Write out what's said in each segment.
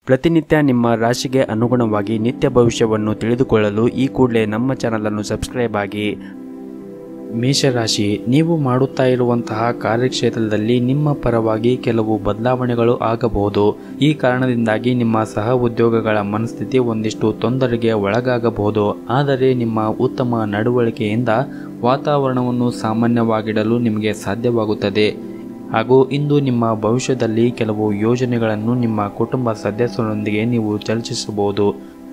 ಪ್ರತಿನಿತ್ಯ ನಿಮ್ಮ ರಾಶಿಗೆ ಅನುಗುಣವಾಗಿ ನಿತ್ಯ ಭವಿಷ್ಯವನ್ನು ತಿಳಿದುಕೊಳ್ಳಲು ಈ ಕೂಡಲೇ ನಮ್ಮ ಚಾನಲನ್ನು ಸಬ್ಸ್ಕ್ರೈಬ್ ಆಗಿ. ಮೇಷರಾಶಿ, ನೀವು ಮಾಡುತ್ತಾ ಇರುವಂತಹ ಕಾರ್ಯಕ್ಷೇತ್ರದಲ್ಲಿ ನಿಮ್ಮ ಪರವಾಗಿ ಕೆಲವು ಬದಲಾವಣೆಗಳು ಆಗಬಹುದು. ಈ ಕಾರಣದಿಂದಾಗಿ ನಿಮ್ಮ ಸಹ ಉದ್ಯೋಗಗಳ ಮನಸ್ಥಿತಿ ಒಂದಿಷ್ಟು ತೊಂದರೆಗೆ ಒಳಗಾಗಬಹುದು. ಆದರೆ ನಿಮ್ಮ ಉತ್ತಮ ನಡವಳಿಕೆಯಿಂದ ವಾತಾವರಣವನ್ನು ಸಾಮಾನ್ಯವಾಗಿಡಲು ನಿಮಗೆ ಸಾಧ್ಯವಾಗುತ್ತದೆ. ಹಾಗೂ ಇಂದು ನಿಮ್ಮ ಭವಿಷ್ಯದಲ್ಲಿ ಕೆಲವು ಯೋಜನೆಗಳನ್ನು ನಿಮ್ಮ ಕುಟುಂಬ ಸದಸ್ಯರೊಂದಿಗೆ ನೀವು ಚರ್ಚಿಸಬಹುದು.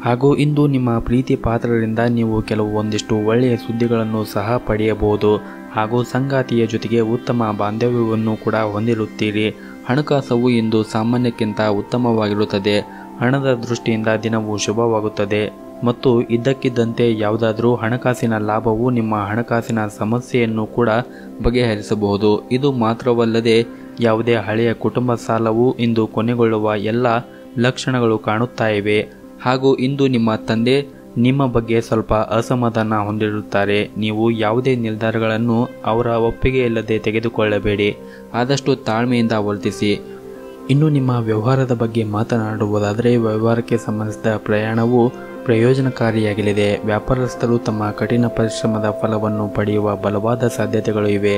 ಹಾಗೂ ಇಂದು ನಿಮ್ಮ ಪ್ರೀತಿ ಪಾತ್ರರಿಂದ ನೀವು ಒಂದಿಷ್ಟು ಒಳ್ಳೆಯ ಸುದ್ದಿಗಳನ್ನು ಸಹ ಪಡೆಯಬಹುದು. ಹಾಗೂ ಸಂಗಾತಿಯ ಜೊತೆಗೆ ಉತ್ತಮ ಬಾಂಧವ್ಯವನ್ನು ಕೂಡ ಹೊಂದಿರುತ್ತೀರಿ. ಹಣಕಾಸು ಇಂದು ಸಾಮಾನ್ಯಕ್ಕಿಂತ ಉತ್ತಮವಾಗಿರುತ್ತದೆ. ಹಣದ ದೃಷ್ಟಿಯಿಂದ ದಿನವೂ ಶುಭವಾಗುತ್ತದೆ ಮತ್ತು ಇದ್ದಕ್ಕಿದ್ದಂತೆ ಯಾವುದಾದರೂ ಹಣಕಾಸಿನ ಲಾಭವು ನಿಮ್ಮ ಹಣಕಾಸಿನ ಸಮಸ್ಯೆಯನ್ನು ಕೂಡ ಬಗೆಹರಿಸಬಹುದು. ಇದು ಮಾತ್ರವಲ್ಲದೆ ಯಾವುದೇ ಹಳೆಯ ಕುಟುಂಬ ಸಾಲವು ಇಂದು ಕೊನೆಗೊಳ್ಳುವ ಎಲ್ಲ ಲಕ್ಷಣಗಳು ಕಾಣುತ್ತಾ ಇವೆ. ಹಾಗೂ ಇಂದು ನಿಮ್ಮ ತಂದೆ ನಿಮ್ಮ ಬಗ್ಗೆ ಸ್ವಲ್ಪ ಅಸಮಾಧಾನ ಹೊಂದಿರುತ್ತಾರೆ. ನೀವು ಯಾವುದೇ ನಿರ್ಧಾರಗಳನ್ನು ಅವರ ಒಪ್ಪಿಗೆ ಇಲ್ಲದೆ ತೆಗೆದುಕೊಳ್ಳಬೇಡಿ. ಆದಷ್ಟು ತಾಳ್ಮೆಯಿಂದ ವರ್ತಿಸಿ. ಇನ್ನು ನಿಮ್ಮ ವ್ಯವಹಾರದ ಬಗ್ಗೆ ಮಾತನಾಡುವುದಾದರೆ, ವ್ಯವಹಾರಕ್ಕೆ ಸಂಬಂಧಿಸಿದ ಪ್ರಯಾಣವು ಪ್ರಯೋಜನಕಾರಿಯಾಗಲಿದೆ. ವ್ಯಾಪಾರಸ್ಥರು ತಮ್ಮ ಕಠಿಣ ಪರಿಶ್ರಮದ ಫಲವನ್ನು ಪಡೆಯುವ ಬಲವಾದ ಸಾಧ್ಯತೆಗಳು ಇವೆ.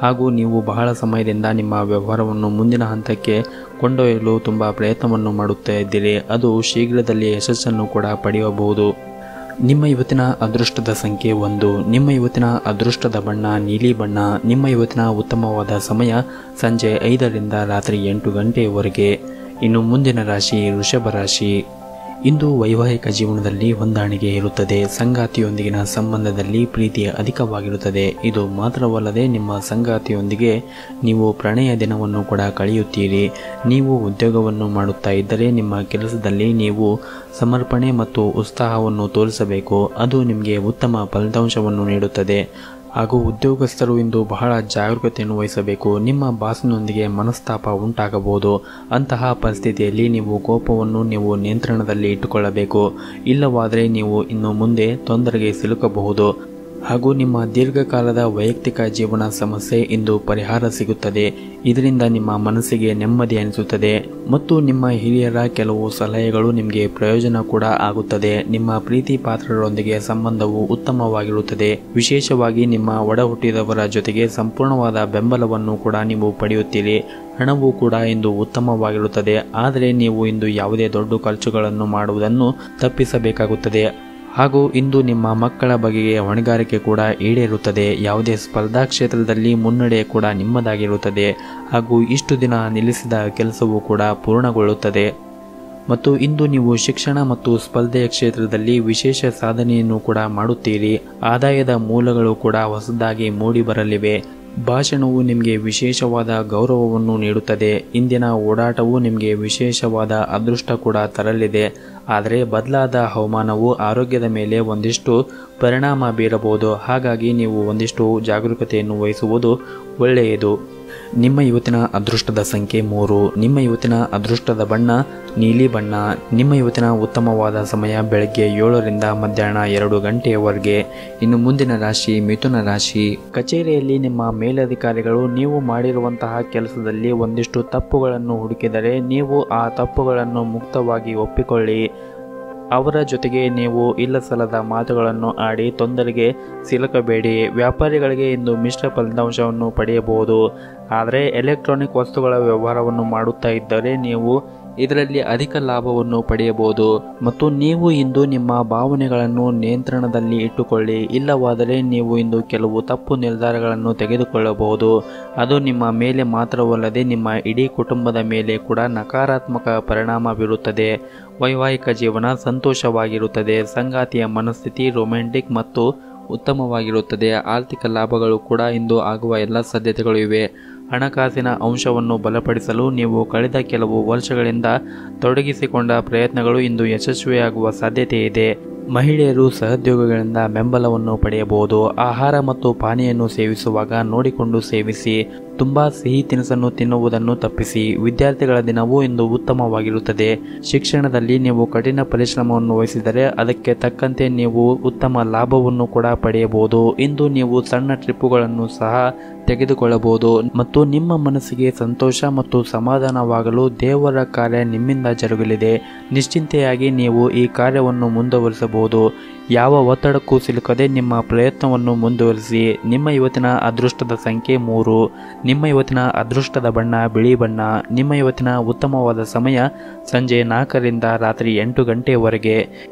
ಹಾಗೂ ನೀವು ಬಹಳ ಸಮಯದಿಂದ ನಿಮ್ಮ ವ್ಯವಹಾರವನ್ನು ಮುಂದಿನ ಹಂತಕ್ಕೆ ಕೊಂಡೊಯ್ಯಲು ತುಂಬ ಪ್ರಯತ್ನವನ್ನು ಮಾಡುತ್ತಾ ಇದ್ದೀರಿ. ಅದು ಶೀಘ್ರದಲ್ಲಿ ಯಶಸ್ಸನ್ನು ಕೂಡ ಪಡೆಯಬಹುದು. ನಿಮ್ಮ ಇವತ್ತಿನ ಅದೃಷ್ಟದ ಸಂಖ್ಯೆ 1. ನಿಮ್ಮ ಇವತ್ತಿನ ಅದೃಷ್ಟದ ಬಣ್ಣ ನೀಲಿ ಬಣ್ಣ. ನಿಮ್ಮ ಇವತ್ತಿನ ಉತ್ತಮವಾದ ಸಮಯ ಸಂಜೆ 5 ರಿಂದ ರಾತ್ರಿ 8 ಗಂಟೆಯವರೆಗೆ. ಇನ್ನು ಮುಂದಿನ ರಾಶಿ ವೃಷಭ ರಾಶಿ. ಇಂದು ವೈವಾಹಿಕ ಜೀವನದಲ್ಲಿ ಹೊಂದಾಣಿಕೆ ಇರುತ್ತದೆ. ಸಂಗಾತಿಯೊಂದಿಗಿನ ಸಂಬಂಧದಲ್ಲಿ ಪ್ರೀತಿ ಅಧಿಕವಾಗಿರುತ್ತದೆ. ಇದು ಮಾತ್ರವಲ್ಲದೆ ನಿಮ್ಮ ಸಂಗಾತಿಯೊಂದಿಗೆ ನೀವು ಪ್ರಣಯ ದಿನವನ್ನು ಕೂಡ ಕಳೆಯುತ್ತೀರಿ. ನೀವು ಉದ್ಯೋಗವನ್ನು ಮಾಡುತ್ತಾ ಇದ್ದರೆ ನಿಮ್ಮ ಕೆಲಸದಲ್ಲಿ ನೀವು ಸಮರ್ಪಣೆ ಮತ್ತು ಉತ್ಸಾಹವನ್ನು ತೋರಿಸಬೇಕು. ಅದು ನಿಮಗೆ ಉತ್ತಮ ಫಲಿತಾಂಶವನ್ನು ನೀಡುತ್ತದೆ. ಹಾಗೂ ಉದ್ಯೋಗಸ್ಥರು ಇಂದು ಬಹಳ ಜಾಗರೂಕತೆಯನ್ನು ವಹಿಸಬೇಕು. ನಿಮ್ಮ ಬಾಸ್ನೊಂದಿಗೆ ಮನಸ್ತಾಪ ಉಂಟಾಗಬಹುದು. ಅಂತಹ ಪರಿಸ್ಥಿತಿಯಲ್ಲಿ ನೀವು ಕೋಪವನ್ನು ನೀವು ನಿಯಂತ್ರಣದಲ್ಲಿ ಇಟ್ಟುಕೊಳ್ಳಬೇಕು. ಇಲ್ಲವಾದರೆ ನೀವು ಇನ್ನು ಮುಂದೆ ತೊಂದರೆಗೆ ಸಿಲುಕಬಹುದು. ಹಾಗೂ ನಿಮ್ಮ ದೀರ್ಘಕಾಲದ ವೈಯಕ್ತಿಕ ಜೀವನ ಸಮಸ್ಯೆ ಇಂದು ಪರಿಹಾರ ಸಿಗುತ್ತದೆ. ಇದರಿಂದ ನಿಮ್ಮ ಮನಸ್ಸಿಗೆ ನೆಮ್ಮದಿ ಅನಿಸುತ್ತದೆ ಮತ್ತು ನಿಮ್ಮ ಹಿರಿಯರ ಕೆಲವು ಸಲಹೆಗಳು ನಿಮಗೆ ಪ್ರಯೋಜನ ಕೂಡ ಆಗುತ್ತದೆ. ನಿಮ್ಮ ಪ್ರೀತಿ ಪಾತ್ರರೊಂದಿಗೆ ಸಂಬಂಧವು ಉತ್ತಮವಾಗಿರುತ್ತದೆ. ವಿಶೇಷವಾಗಿ ನಿಮ್ಮ ಒಡ ಹುಟ್ಟಿದವರ ಜೊತೆಗೆ ಸಂಪೂರ್ಣವಾದ ಬೆಂಬಲವನ್ನು ಕೂಡ ನೀವು ಪಡೆಯುತ್ತೀರಿ. ಹಣವು ಕೂಡ ಇಂದು ಉತ್ತಮವಾಗಿರುತ್ತದೆ. ಆದರೆ ನೀವು ಇಂದು ಯಾವುದೇ ದೊಡ್ಡ ಖರ್ಚುಗಳನ್ನು ಮಾಡುವುದನ್ನು ತಪ್ಪಿಸಬೇಕಾಗುತ್ತದೆ. ಹಾಗೂ ಇಂದು ನಿಮ್ಮ ಮಕ್ಕಳ ಬಗೆಗೆ ಹೊಣೆಗಾರಿಕೆ ಕೂಡ ಈಡೇರುತ್ತದೆ. ಯಾವುದೇ ಸ್ಪರ್ಧಾ ಕ್ಷೇತ್ರದಲ್ಲಿ ಮುನ್ನಡೆ ಕೂಡ ನಿಮ್ಮದಾಗಿರುತ್ತದೆ. ಹಾಗೂ ಇಷ್ಟು ದಿನ ನಿಲ್ಲಿಸಿದ ಕೆಲಸವೂ ಕೂಡ ಪೂರ್ಣಗೊಳ್ಳುತ್ತದೆ. ಮತ್ತು ಇಂದು ನೀವು ಶಿಕ್ಷಣ ಮತ್ತು ಸ್ಪರ್ಧೆಯ ಕ್ಷೇತ್ರದಲ್ಲಿ ವಿಶೇಷ ಸಾಧನೆಯನ್ನು ಕೂಡ ಮಾಡುತ್ತೀರಿ. ಆದಾಯದ ಮೂಲಗಳು ಕೂಡ ಹೊಸದಾಗಿ ಮೂಡಿ ಬರಲಿವೆ. ಭಾಷಣವು ನಿಮಗೆ ವಿಶೇಷವಾದ ಗೌರವವನ್ನು ನೀಡುತ್ತದೆ. ಇಂದಿನ ಓಡಾಟವು ನಿಮಗೆ ವಿಶೇಷವಾದ ಅದೃಷ್ಟ ಕೂಡ ತರಲಿದೆ. ಆದರೆ ಬದಲಾದ ಹವಾಮಾನವು ಆರೋಗ್ಯದ ಮೇಲೆ ಒಂದಿಷ್ಟು ಪರಿಣಾಮ ಬೀರಬಹುದು. ಹಾಗಾಗಿ ನೀವು ಒಂದಿಷ್ಟು ಜಾಗರೂಕತೆಯನ್ನು ವಹಿಸುವುದು ಒಳ್ಳೆಯದು. ನಿಮ್ಮ ಇವತ್ತಿನ ಅದೃಷ್ಟದ ಸಂಖ್ಯೆ 3. ನಿಮ್ಮ ಇವತ್ತಿನ ಅದೃಷ್ಟದ ಬಣ್ಣ ನೀಲಿ ಬಣ್ಣ. ನಿಮ್ಮ ಇವತ್ತಿನ ಉತ್ತಮವಾದ ಸಮಯ ಬೆಳಗ್ಗೆ 7 ರಿಂದ ಮಧ್ಯಾಹ್ನ 2 ಗಂಟೆಯವರೆಗೆ. ಇನ್ನು ಮುಂದಿನ ರಾಶಿ ಮಿಥುನ ರಾಶಿ. ಕಚೇರಿಯಲ್ಲಿ ನಿಮ್ಮ ಮೇಲಧಿಕಾರಿಗಳು ನೀವು ಮಾಡಿರುವಂತಹ ಕೆಲಸದಲ್ಲಿ ಒಂದಿಷ್ಟು ತಪ್ಪುಗಳನ್ನು ಹುಡುಕಿದರೆ ನೀವು ಆ ತಪ್ಪುಗಳನ್ನು ಮುಕ್ತವಾಗಿ ಒಪ್ಪಿಕೊಳ್ಳಿ. ಅವರ ಜೊತೆಗೆ ನೀವು ಇಲ್ಲಸಲ್ಲದ ಮಾತುಗಳನ್ನು ಆಡಿ ತೊಂದರೆಗೆ ಸಿಲುಕಬೇಡಿ. ವ್ಯಾಪಾರಿಗಳಿಗೆ ಇಂದು ಮಿಶ್ರ ಫಲಿತಾಂಶವನ್ನು ಪಡೆಯಬಹುದು. ಆದರೆ ಎಲೆಕ್ಟ್ರಾನಿಕ್ ವಸ್ತುಗಳ ವ್ಯವಹಾರವನ್ನು ಮಾಡುತ್ತಾ ಇದ್ದರೆ ನೀವು ಇದರಲ್ಲಿ ಅಧಿಕ ಲಾಭವನ್ನು ಪಡೆಯಬಹುದು. ಮತ್ತು ನೀವು ಇಂದು ನಿಮ್ಮ ಭಾವನೆಗಳನ್ನು ನಿಯಂತ್ರಣದಲ್ಲಿ ಇಟ್ಟುಕೊಳ್ಳಿ. ಇಲ್ಲವಾದರೆ ನೀವು ಇಂದು ಕೆಲವು ತಪ್ಪು ನಿರ್ಧಾರಗಳನ್ನು ತೆಗೆದುಕೊಳ್ಳಬಹುದು. ಅದು ನಿಮ್ಮ ಮೇಲೆ ಮಾತ್ರವಲ್ಲದೆ ನಿಮ್ಮ ಇಡೀ ಕುಟುಂಬದ ಮೇಲೆ ಕೂಡ ನಕಾರಾತ್ಮಕ ಪರಿಣಾಮ ಬೀರುತ್ತದೆ. ವೈವಾಹಿಕ ಜೀವನ ಸಂತೋಷವಾಗಿರುತ್ತದೆ. ಸಂಗಾತಿಯ ಮನಸ್ಥಿತಿ ರೊಮ್ಯಾಂಟಿಕ್ ಮತ್ತು ಉತ್ತಮವಾಗಿರುತ್ತದೆ. ಆರ್ಥಿಕ ಲಾಭಗಳು ಕೂಡ ಇಂದು ಆಗುವ ಎಲ್ಲ ಸಾಧ್ಯತೆಗಳು ಇವೆ. ಹಣಕಾಸಿನ ಅಂಶವನ್ನು ಬಲಪಡಿಸಲು ನೀವು ಕಳೆದ ಕೆಲವು ವರ್ಷಗಳಿಂದ ತೊಡಗಿಸಿಕೊಂಡ ಪ್ರಯತ್ನಗಳು ಇಂದು ಯಶಸ್ವಿಯಾಗುವ ಸಾಧ್ಯತೆ ಇದೆ. ಮಹಿಳೆಯರು ಸಹೋದ್ಯೋಗಿಗಳಿಂದ ಬೆಂಬಲವನ್ನು ಪಡೆಯಬಹುದು. ಆಹಾರ ಮತ್ತು ಪಾನೀಯನ್ನು ಸೇವಿಸುವಾಗ ನೋಡಿಕೊಂಡು ಸೇವಿಸಿ. ತುಂಬಾ ಸಿಹಿ ತಿನಿಸನ್ನು ತಿನ್ನುವುದನ್ನು ತಪ್ಪಿಸಿ. ವಿದ್ಯಾರ್ಥಿಗಳ ದಿನವೂ ಇಂದು ಉತ್ತಮವಾಗಿರುತ್ತದೆ. ಶಿಕ್ಷಣದಲ್ಲಿ ನೀವು ಕಠಿಣ ಪರಿಶ್ರಮವನ್ನು ವಹಿಸಿದರೆ ಅದಕ್ಕೆ ತಕ್ಕಂತೆ ನೀವು ಉತ್ತಮ ಲಾಭವನ್ನು ಕೂಡ ಪಡೆಯಬಹುದು. ಇಂದು ನೀವು ಸಣ್ಣ ಟ್ರಿಪ್ಪುಗಳನ್ನು ಸಹ ತೆಗೆದುಕೊಳ್ಳಬಹುದು ಮತ್ತು ನಿಮ್ಮ ಮನಸ್ಸಿಗೆ ಸಂತೋಷ ಮತ್ತು ಸಮಾಧಾನವಾಗಲು ದೇವರ ಕಾರ್ಯ ನಿಮ್ಮಿಂದ ಜರುಗಲಿದೆ. ನಿಶ್ಚಿಂತೆಯಾಗಿ ನೀವು ಈ ಕಾರ್ಯವನ್ನು ಮುಂದುವರಿಸಬಹುದು. ಯಾವ ಒತ್ತಡಕ್ಕೂ ಸಿಲುಕದೆ ನಿಮ್ಮ ಪ್ರಯತ್ನವನ್ನು ಮುಂದುವರಿಸಿ. ನಿಮ್ಮ ಇವತ್ತಿನ ಅದೃಷ್ಟದ ಸಂಖ್ಯೆ 3. ನಿಮ್ಮ ಇವತ್ತಿನ ಅದೃಷ್ಟದ ಬಣ್ಣ ಬಿಳಿ ಬಣ್ಣ. ನಿಮ್ಮ ಇವತ್ತಿನ ಉತ್ತಮವಾದ ಸಮಯ ಸಂಜೆ 4 ರಿಂದ ರಾತ್ರಿ 8 ಗಂಟೆಯವರೆಗೆ.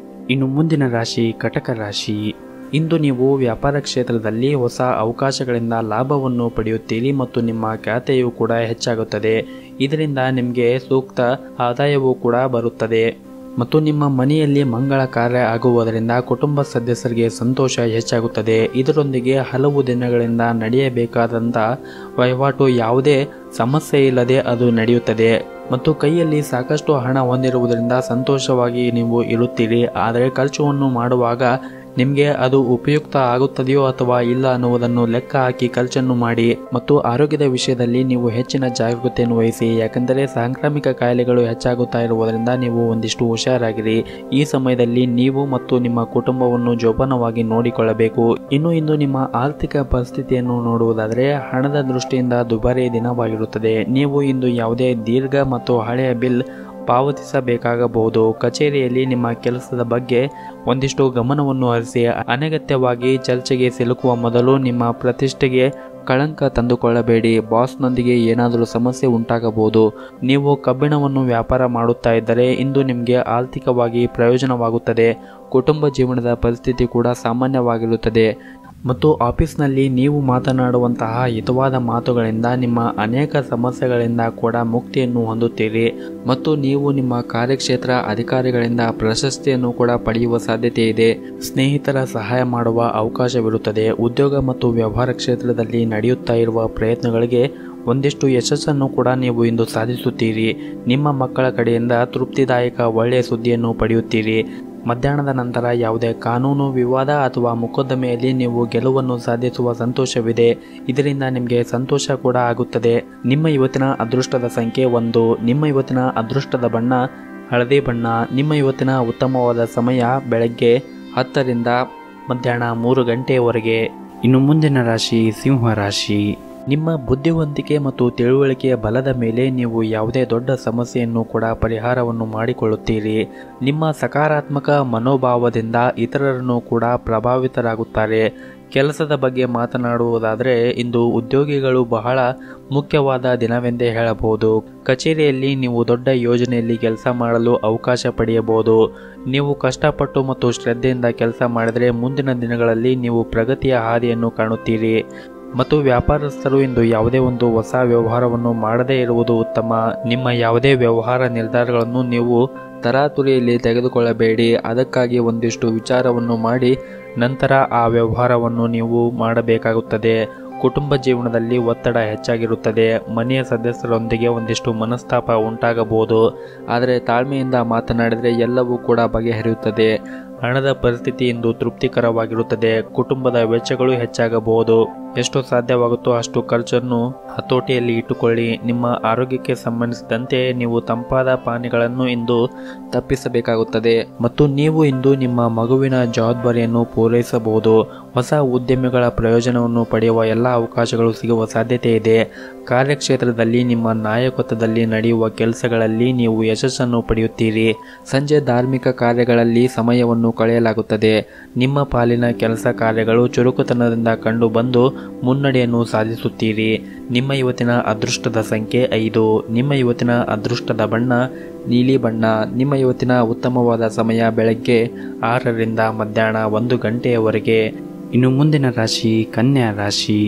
ಇನ್ನು ಮುಂದಿನ ರಾಶಿ ಕಟಕ ರಾಶಿ. ಇಂದು ನೀವು ವ್ಯಾಪಾರ ಕ್ಷೇತ್ರದಲ್ಲಿ ಹೊಸ ಅವಕಾಶಗಳಿಂದ ಲಾಭವನ್ನು ಪಡೆಯುತ್ತೀರಿ ಮತ್ತು ನಿಮ್ಮ ಖ್ಯಾತೆಯೂ ಕೂಡ ಹೆಚ್ಚಾಗುತ್ತದೆ. ಇದರಿಂದ ನಿಮಗೆ ಸೂಕ್ತ ಆದಾಯವೂ ಕೂಡ ಬರುತ್ತದೆ ಮತ್ತು ನಿಮ್ಮ ಮನೆಯಲ್ಲಿ ಮಂಗಳ ಕಾರ್ಯ ಆಗುವುದರಿಂದ ಕುಟುಂಬ ಸದಸ್ಯರಿಗೆ ಸಂತೋಷ ಹೆಚ್ಚಾಗುತ್ತದೆ. ಇದರೊಂದಿಗೆ ಹಲವು ದಿನಗಳಿಂದ ನಡೆಯಬೇಕಾದಂಥ ವಹಿವಾಟು ಯಾವುದೇ ಸಮಸ್ಯೆ ಇಲ್ಲದೆ ಅದು ನಡೆಯುತ್ತದೆ ಮತ್ತು ಕೈಯಲ್ಲಿ ಸಾಕಷ್ಟು ಹಣ ಹೊಂದಿರುವುದರಿಂದ ಸಂತೋಷವಾಗಿ ನೀವು ಇರುತ್ತೀರಿ. ಆದರೆ ಖರ್ಚನ್ನು ಮಾಡುವಾಗ ನಿಮಗೆ ಅದು ಉಪಯುಕ್ತ ಆಗುತ್ತದೆಯೋ ಅಥವಾ ಇಲ್ಲ ಅನ್ನುವುದನ್ನು ಲೆಕ್ಕ ಹಾಕಿ ಖರ್ಚನ್ನು ಮಾಡಿ ಮತ್ತು ಆರೋಗ್ಯದ ವಿಷಯದಲ್ಲಿ ನೀವು ಹೆಚ್ಚಿನ ಜಾಗೃತೆಯನ್ನು ವಹಿಸಿ. ಯಾಕೆಂದರೆ ಸಾಂಕ್ರಾಮಿಕ ಕಾಯಿಲೆಗಳು ಹೆಚ್ಚಾಗುತ್ತಾ ಇರುವುದರಿಂದ ನೀವು ಒಂದಿಷ್ಟು ಹುಷಾರಾಗಿರಿ. ಈ ಸಮಯದಲ್ಲಿ ನೀವು ಮತ್ತು ನಿಮ್ಮ ಕುಟುಂಬವನ್ನು ಜೋಪಾನವಾಗಿ ನೋಡಿಕೊಳ್ಳಬೇಕು. ಇಂದು ನಿಮ್ಮ ಆರ್ಥಿಕ ಪರಿಸ್ಥಿತಿಯನ್ನು ನೋಡುವುದಾದರೆ ಹಣದ ದೃಷ್ಟಿಯಿಂದ ದುಬಾರಿ ದಿನವಾಗಿರುತ್ತದೆ. ನೀವು ಇಂದು ಯಾವುದೇ ದೀರ್ಘ ಮತ್ತು ಹಳೆಯ ಬಿಲ್ ಪಾವತಿಸಬೇಕಾಗಬಹುದು. ಕಚೇರಿಯಲ್ಲಿ ನಿಮ್ಮ ಕೆಲಸದ ಬಗ್ಗೆ ಒಂದಿಷ್ಟು ಗಮನವನ್ನು ಹರಿಸಿ. ಅನಗತ್ಯವಾಗಿ ಚರ್ಚೆಗೆ ಸಿಲುಕುವ ಮೊದಲು ನಿಮ್ಮ ಪ್ರತಿಷ್ಠೆಗೆ ಕಳಂಕ ತಂದುಕೊಳ್ಳಬೇಡಿ. ಬಾಸ್ನೊಂದಿಗೆ ಏನಾದರೂ ಸಮಸ್ಯೆ ಉಂಟಾಗಬಹುದು. ನೀವು ಕಬ್ಬಿಣವನ್ನು ವ್ಯಾಪಾರ ಮಾಡುತ್ತಾ ಇದ್ದರೆ ಇಂದು ನಿಮಗೆ ಆರ್ಥಿಕವಾಗಿ ಪ್ರಯೋಜನವಾಗುತ್ತದೆ. ಕುಟುಂಬ ಜೀವನದ ಪರಿಸ್ಥಿತಿ ಕೂಡ ಸಾಮಾನ್ಯವಾಗಿರುತ್ತದೆ ಮತ್ತು ಆಫೀಸ್ನಲ್ಲಿ ನೀವು ಮಾತನಾಡುವಂತಹ ಹಿತವಾದ ಮಾತುಗಳಿಂದ ನಿಮ್ಮ ಅನೇಕ ಸಮಸ್ಯೆಗಳಿಂದ ಕೂಡ ಮುಕ್ತಿಯನ್ನು ಹೊಂದುತ್ತೀರಿ ಮತ್ತು ನೀವು ನಿಮ್ಮ ಕಾರ್ಯಕ್ಷೇತ್ರ ಅಧಿಕಾರಿಗಳಿಂದ ಪ್ರಶಸ್ತಿಯನ್ನು ಕೂಡ ಪಡೆಯುವ ಸಾಧ್ಯತೆ ಇದೆ. ಸ್ನೇಹಿತರ ಸಹಾಯ ಮಾಡುವ ಅವಕಾಶವಿರುತ್ತದೆ. ಉದ್ಯೋಗ ಮತ್ತು ವ್ಯವಹಾರ ಕ್ಷೇತ್ರದಲ್ಲಿ ನಡೆಯುತ್ತಾ ಇರುವ ಪ್ರಯತ್ನಗಳಿಗೆ ಒಂದಿಷ್ಟು ಯಶಸ್ಸನ್ನು ಕೂಡ ನೀವು ಇಂದು ಸಾಧಿಸುತ್ತೀರಿ. ನಿಮ್ಮ ಮಕ್ಕಳ ಕಡೆಯಿಂದ ತೃಪ್ತಿದಾಯಕ ಒಳ್ಳೆಯ ಸುದ್ದಿಯನ್ನು ಪಡೆಯುತ್ತೀರಿ. ಮಧ್ಯಾಹ್ನದ ನಂತರ ಯಾವುದೇ ಕಾನೂನು ವಿವಾದ ಅಥವಾ ಮೊಕದ್ದಮೆಯಲ್ಲಿ ನೀವು ಗೆಲುವನ್ನು ಸಾಧಿಸುವ ಸಂತೋಷವಿದೆ. ಇದರಿಂದ ನಿಮಗೆ ಸಂತೋಷ ಕೂಡ ಆಗುತ್ತದೆ. ನಿಮ್ಮ ಇವತ್ತಿನ ಅದೃಷ್ಟದ ಸಂಖ್ಯೆ 1. ನಿಮ್ಮ ಇವತ್ತಿನ ಅದೃಷ್ಟದ ಬಣ್ಣ ಹಳದಿ ಬಣ್ಣ. ನಿಮ್ಮ ಇವತ್ತಿನ ಉತ್ತಮವಾದ ಸಮಯ ಬೆಳಗ್ಗೆ 10 ರಿಂದ ಮಧ್ಯಾಹ್ನ 3 ಗಂಟೆಯವರೆಗೆ. ಇನ್ನು ಮುಂದಿನ ರಾಶಿ ಸಿಂಹ ರಾಶಿ. ನಿಮ್ಮ ಬುದ್ಧಿವಂತಿಕೆ ಮತ್ತು ತಿಳುವಳಿಕೆಯ ಬಲದ ಮೇಲೆ ನೀವು ಯಾವುದೇ ದೊಡ್ಡ ಸಮಸ್ಯೆಯನ್ನು ಕೂಡ ಪರಿಹಾರವನ್ನು ಮಾಡಿಕೊಳ್ಳುತ್ತೀರಿ. ನಿಮ್ಮ ಸಕಾರಾತ್ಮಕ ಮನೋಭಾವದಿಂದ ಇತರರನ್ನು ಕೂಡ ಪ್ರಭಾವಿತರಾಗುತ್ತಾರೆ. ಕೆಲಸದ ಬಗ್ಗೆ ಮಾತನಾಡುವುದಾದರೆ ಇಂದು ಉದ್ಯೋಗಿಗಳು ಬಹಳ ಮುಖ್ಯವಾದ ದಿನವೆಂದೇ ಹೇಳಬಹುದು. ಕಚೇರಿಯಲ್ಲಿ ನೀವು ದೊಡ್ಡ ಯೋಜನೆಯಲ್ಲಿ ಕೆಲಸ ಮಾಡಲು ಅವಕಾಶ ಪಡೆಯಬಹುದು. ನೀವು ಕಷ್ಟಪಟ್ಟು ಮತ್ತು ಶ್ರದ್ಧೆಯಿಂದ ಕೆಲಸ ಮಾಡಿದರೆ ಮುಂದಿನ ದಿನಗಳಲ್ಲಿ ನೀವು ಪ್ರಗತಿಯ ಹಾದಿಯನ್ನು ಕಾಣುತ್ತೀರಿ ಮತ್ತು ವ್ಯಾಪಾರಸ್ಥರು ಇಂದು ಯಾವುದೇ ಒಂದು ಹೊಸ ವ್ಯವಹಾರವನ್ನು ಮಾಡದೇ ಇರುವುದು ಉತ್ತಮ. ನಿಮ್ಮ ಯಾವುದೇ ವ್ಯವಹಾರ ನಿರ್ಧಾರಗಳನ್ನು ನೀವು ತರಾತುರಿಯಲ್ಲಿ ತೆಗೆದುಕೊಳ್ಳಬೇಡಿ. ಅದಕ್ಕಾಗಿ ಒಂದಿಷ್ಟು ವಿಚಾರವನ್ನು ಮಾಡಿ ನಂತರ ಆ ವ್ಯವಹಾರವನ್ನು ನೀವು ಮಾಡಬೇಕಾಗುತ್ತದೆ. ಕುಟುಂಬ ಜೀವನದಲ್ಲಿ ಒತ್ತಡ ಹೆಚ್ಚಾಗಿರುತ್ತದೆ. ಮನೆಯ ಸದಸ್ಯರೊಂದಿಗೆ ಒಂದಿಷ್ಟು ಮನಸ್ತಾಪ ಉಂಟಾಗಬಹುದು. ಆದರೆ ತಾಳ್ಮೆಯಿಂದ ಮಾತನಾಡಿದರೆ ಎಲ್ಲವೂ ಕೂಡ ಬಗೆಹರಿಯುತ್ತದೆ. ಹಣದ ಪರಿಸ್ಥಿತಿ ಇಂದು ತೃಪ್ತಿಕರವಾಗಿರುತ್ತದೆ. ಕುಟುಂಬದ ವೆಚ್ಚಗಳು ಹೆಚ್ಚಾಗಬಹುದು. ಎಷ್ಟು ಸಾಧ್ಯವಾಗುತ್ತೋ ಅಷ್ಟು ಖರ್ಚನ್ನು ಹತೋಟಿಯಲ್ಲಿ ಇಟ್ಟುಕೊಳ್ಳಿ. ನಿಮ್ಮ ಆರೋಗ್ಯಕ್ಕೆ ಸಂಬಂಧಿಸಿದಂತೆ ನೀವು ತಂಪಾದ ಪಾನೀಯಗಳನ್ನು ಇಂದು ತಪ್ಪಿಸಬೇಕಾಗುತ್ತದೆ ಮತ್ತು ನೀವು ಇಂದು ನಿಮ್ಮ ಮಗುವಿನ ಜವಾಬ್ದಾರಿಯನ್ನು ಪೂರೈಸಬಹುದು. ಹೊಸ ಉದ್ಯಮಿಗಳ ಪ್ರಯೋಜನವನ್ನು ಪಡೆಯುವ ಎಲ್ಲ ಅವಕಾಶಗಳು ಸಿಗುವ ಸಾಧ್ಯತೆ ಇದೆ. ಕಾರ್ಯಕ್ಷೇತ್ರದಲ್ಲಿ ನಿಮ್ಮ ನಾಯಕತ್ವದಲ್ಲಿ ನಡೆಯುವ ಕೆಲಸಗಳಲ್ಲಿ ನೀವು ಯಶಸ್ಸನ್ನು ಪಡೆಯುತ್ತೀರಿ. ಸಂಜೆ ಧಾರ್ಮಿಕ ಕಾರ್ಯಗಳಲ್ಲಿ ಸಮಯವನ್ನು ಕಳೆಯಲಾಗುತ್ತದೆ. ನಿಮ್ಮ ಪಾಲಿನ ಕೆಲಸ ಕಾರ್ಯಗಳು ಚುರುಕುತನದಿಂದ ಕಂಡು ಬಂದು ಮುನ್ನಡೆಯನ್ನು ಸಾಧಿಸುತ್ತೀರಿ. ನಿಮ್ಮ ಇವತ್ತಿನ ಅದೃಷ್ಟದ ಸಂಖ್ಯೆ 5. ನಿಮ್ಮ ಇವತ್ತಿನ ಅದೃಷ್ಟದ ಬಣ್ಣ ನೀಲಿ ಬಣ್ಣ. ನಿಮ್ಮ ಇವತ್ತಿನ ಉತ್ತಮವಾದ ಸಮಯ ಬೆಳಗ್ಗೆ 6 ರಿಂದ ಮಧ್ಯಾಹ್ನ 1 ಗಂಟೆಯವರೆಗೆ. ಇನ್ನು ಮುಂದಿನ ರಾಶಿ ಕನ್ಯಾ ರಾಶಿ.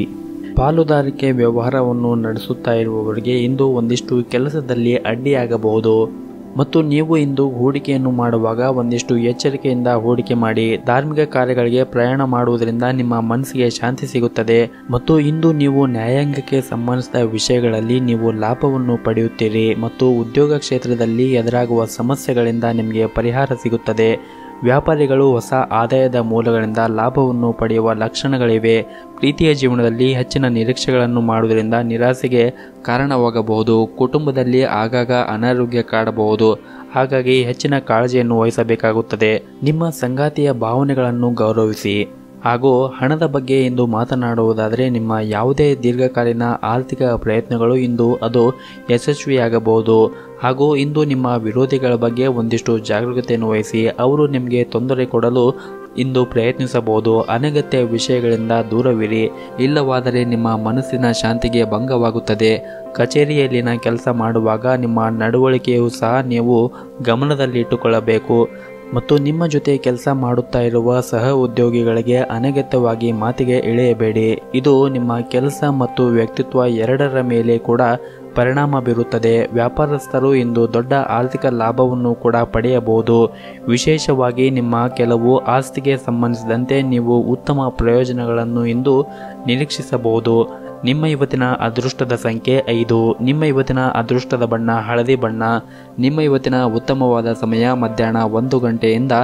ಪಾಲುದಾರಿಕೆ ವ್ಯವಹಾರವನ್ನು ನಡೆಸುತ್ತಾ ಇರುವವರಿಗೆ ಇಂದು ಒಂದಿಷ್ಟು ಕೆಲಸದಲ್ಲಿ ಅಡ್ಡಿಯಾಗಬಹುದು ಮತ್ತು ನೀವು ಇಂದು ಹೂಡಿಕೆಯನ್ನು ಮಾಡುವಾಗ ಒಂದಿಷ್ಟು ಎಚ್ಚರಿಕೆಯಿಂದ ಹೂಡಿಕೆ ಮಾಡಿ. ಧಾರ್ಮಿಕ ಕಾರ್ಯಗಳಿಗೆ ಪ್ರಯಾಣ ಮಾಡುವುದರಿಂದ ನಿಮ್ಮ ಮನಸ್ಸಿಗೆ ಶಾಂತಿ ಸಿಗುತ್ತದೆ ಮತ್ತು ಇಂದು ನೀವು ನ್ಯಾಯಾಂಗಕ್ಕೆ ಸಂಬಂಧಿಸಿದ ವಿಷಯಗಳಲ್ಲಿ ನೀವು ಲಾಭವನ್ನು ಪಡೆಯುತ್ತೀರಿ ಮತ್ತು ಉದ್ಯೋಗ ಕ್ಷೇತ್ರದಲ್ಲಿ ಎದುರಾಗುವ ಸಮಸ್ಯೆಗಳಿಂದ ನಿಮಗೆ ಪರಿಹಾರ ಸಿಗುತ್ತದೆ. ವ್ಯಾಪಾರಿಗಳು ಹೊಸ ಆದಾಯದ ಮೂಲಗಳಿಂದ ಲಾಭವನ್ನು ಪಡೆಯುವ ಲಕ್ಷಣಗಳಿವೆ. ಪ್ರೀತಿಯ ಜೀವನದಲ್ಲಿ ಹೆಚ್ಚಿನ ನಿರೀಕ್ಷೆಗಳನ್ನು ಮಾಡುವುದರಿಂದ ನಿರಾಸೆಗೆ ಕಾರಣವಾಗಬಹುದು. ಕುಟುಂಬದಲ್ಲಿ ಆಗಾಗ ಅನಾರೋಗ್ಯ ಕಾಡಬಹುದು. ಹಾಗಾಗಿ ಹೆಚ್ಚಿನ ಕಾಳಜಿಯನ್ನು ವಹಿಸಬೇಕಾಗುತ್ತದೆ. ನಿಮ್ಮ ಸಂಗಾತಿಯ ಭಾವನೆಗಳನ್ನು ಗೌರವಿಸಿ ಹಾಗೂ ಹಣದ ಬಗ್ಗೆ ಇಂದು ಮಾತನಾಡುವುದಾದರೆ ನಿಮ್ಮ ಯಾವುದೇ ದೀರ್ಘಕಾಲೀನ ಆರ್ಥಿಕ ಪ್ರಯತ್ನಗಳು ಇಂದು ಅದು ಯಶಸ್ವಿಯಾಗಬಹುದು. ಹಾಗೂ ಇಂದು ನಿಮ್ಮ ವಿರೋಧಿಗಳ ಬಗ್ಗೆ ಒಂದಿಷ್ಟು ಜಾಗರೂಕತೆಯನ್ನು ವಹಿಸಿ ಅವರು ನಿಮಗೆ ತೊಂದರೆ ಕೊಡಲು ಇಂದು ಪ್ರಯತ್ನಿಸಬಹುದು. ಅನಗತ್ಯ ವಿಷಯಗಳಿಂದ ದೂರವಿರಿ, ಇಲ್ಲವಾದರೆ ನಿಮ್ಮ ಮನಸ್ಸಿನ ಶಾಂತಿಗೆ ಭಂಗವಾಗುತ್ತದೆ. ಕಚೇರಿಯಲ್ಲಿನ ಕೆಲಸ ಮಾಡುವಾಗ ನಿಮ್ಮ ನಡವಳಿಕೆಯೂ ಸಹ ನೀವು ಗಮನದಲ್ಲಿಟ್ಟುಕೊಳ್ಳಬೇಕು ಮತ್ತು ನಿಮ್ಮ ಜೊತೆ ಕೆಲಸ ಮಾಡುತ್ತಾ ಇರುವ ಸಹ ಉದ್ಯೋಗಿಗಳಿಗೆ ಅನಗತ್ಯವಾಗಿ ಮಾತಿಗೆ ಇಳಿಯಬೇಡಿ. ಇದು ನಿಮ್ಮ ಕೆಲಸ ಮತ್ತು ವ್ಯಕ್ತಿತ್ವ ಎರಡರ ಮೇಲೆ ಕೂಡ ಪರಿಣಾಮ ಬೀರುತ್ತದೆ. ವ್ಯಾಪಾರಸ್ಥರು ಇಂದು ದೊಡ್ಡ ಆರ್ಥಿಕ ಲಾಭವನ್ನು ಕೂಡ ಪಡೆಯಬಹುದು. ವಿಶೇಷವಾಗಿ ನಿಮ್ಮ ಕೆಲವು ಆಸ್ತಿಗೆ ಸಂಬಂಧಿಸಿದಂತೆ ನೀವು ಉತ್ತಮ ಪ್ರಯೋಜನಗಳನ್ನು ಇಂದು ನಿರೀಕ್ಷಿಸಬಹುದು. ನಿಮ್ಮ ಇವತ್ತಿನ ಅದೃಷ್ಟದ ಸಂಖ್ಯೆ 5. ನಿಮ್ಮ ಇವತ್ತಿನ ಅದೃಷ್ಟದ ಬಣ್ಣ ಹಳದಿ ಬಣ್ಣ. ನಿಮ್ಮ ಇವತ್ತಿನ ಉತ್ತಮವಾದ ಸಮಯ ಮಧ್ಯಾಹ್ನ 1 ಗಂಟೆಯಿಂದ